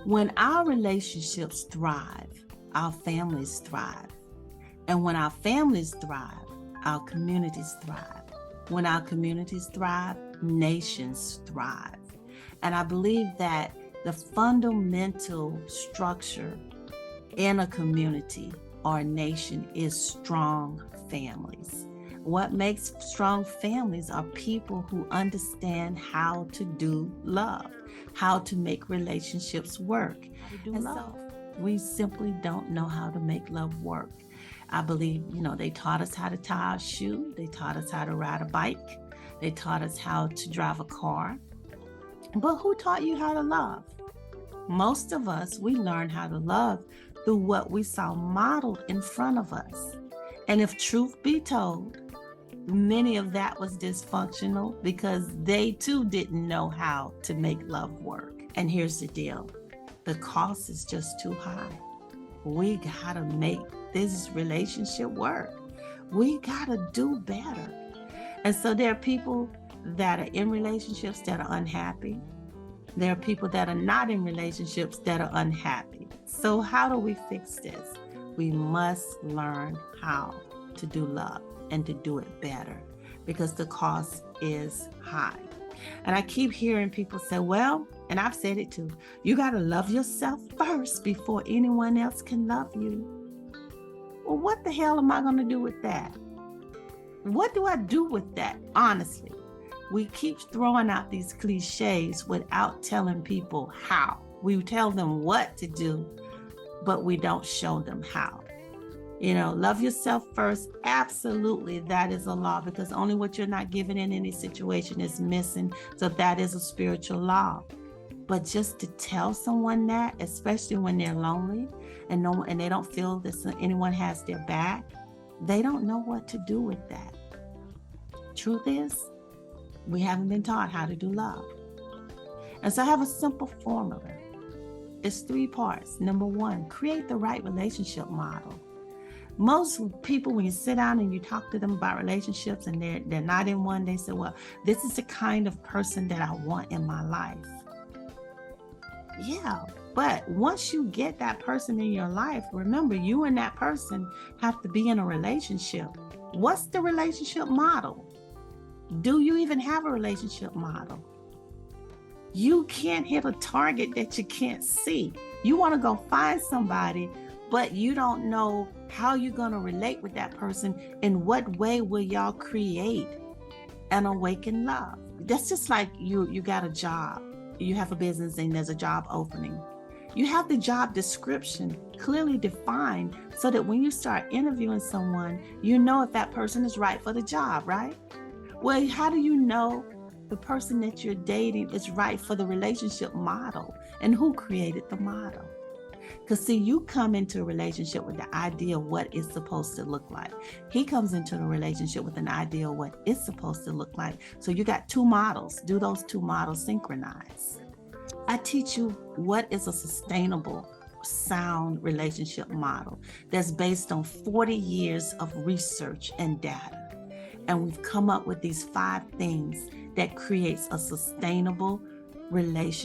When our relationships thrive, our families thrive. And when our families thrive, our communities thrive. When our communities thrive, nations thrive. And I believe that the fundamental structure in a community or a nation is strong families. What makes strong families are people who understand how to do love, how to make relationships work. And so we simply don't know how to make love work. I believe, they taught us how to tie our shoe. They taught us how to ride a bike. They taught us how to drive a car. But who taught you how to love? Most of us, we learned how to love through what we saw modeled in front of us. And if truth be told, many of that was dysfunctional because they too didn't know how to make love work. And here's the deal. The cost is just too high. We gotta make this relationship work. We gotta do better. And so there are people that are in relationships that are unhappy. There are people that are not in relationships that are unhappy. So how do we fix this? We must learn how to do love and to do it better because the cost is high. And I keep hearing people say, well, and I've said it too, you got to love yourself first before anyone else can love you. Well, what the hell am I going to do with that? What do I do with that, honestly? We keep throwing out these cliches without telling people how. We tell them what to do, but we don't show them how. Love yourself first. Absolutely, that is a law because only what you're not given in any situation is missing. So that is a spiritual law. But just to tell someone that, especially when they're lonely and they don't feel that anyone has their back, they don't know what to do with that. Truth is, we haven't been taught how to do love. And so I have a simple formula. It's 3 parts. Number 1, create the right relationship model. Most people, when you sit down and you talk to them about relationships and they're not in one, they say, well, this is the kind of person that I want in my life. Yeah, but once you get that person in your life, remember, you and that person have to be in a relationship. What's the relationship model? Do you even have a relationship model? You can't hit a target that you can't see. You want to go find somebody, but you don't know how you're going to relate with that person. In what way will y'all create an awakened love? That's just like you got a job. You have a business and there's a job opening. You have the job description clearly defined so that when you start interviewing someone, you know if that person is right for the job, right? Well, how do you know the person that you're dating is right for the relationship model and who created the model? Because see, you come into a relationship with the idea of what it's supposed to look like. He comes into a relationship with an idea of what it's supposed to look like. So you got 2 models. Do those 2 models synchronize? I teach you what is a sustainable, sound relationship model that's based on 40 years of research and data. And we've come up with these 5 things that creates a sustainable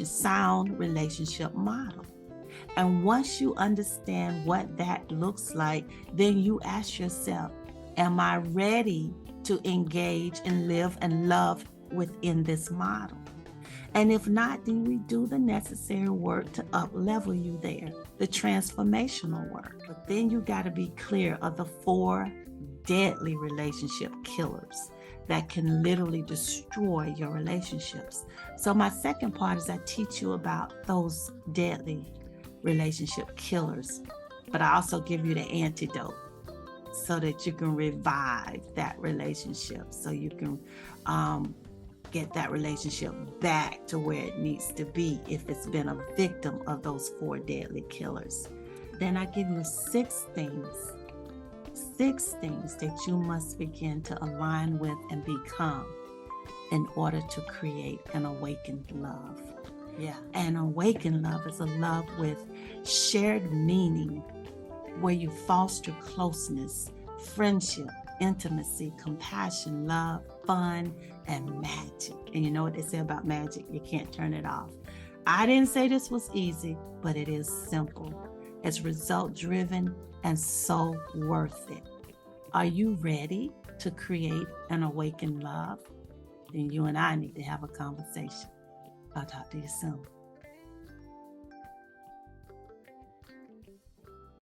sound relationship model. And once you understand what that looks like, then you ask yourself, am I ready to engage and live and love within this model? And if not, then we do the necessary work to up-level you there, the transformational work. But then you got to be clear of the 4 deadly relationship killers that can literally destroy your relationships. So my second part is I teach you about those deadly relationship killers, but I also give you the antidote so that you can revive that relationship, so you can get that relationship back to where it needs to be if it's been a victim of those 4 deadly killers. Then I give you 6 things that you must begin to align with and become in order to create an awakened love. Yeah, an awakened love is a love with shared meaning where you foster closeness, friendship, intimacy, compassion, love, fun, and magic. And you know what they say about magic? You can't turn it off. I didn't say this was easy, but it is simple. It's result driven and so worth it. Are you ready to create an awakened love? Then you and I need to have a conversation. I'll talk to you soon.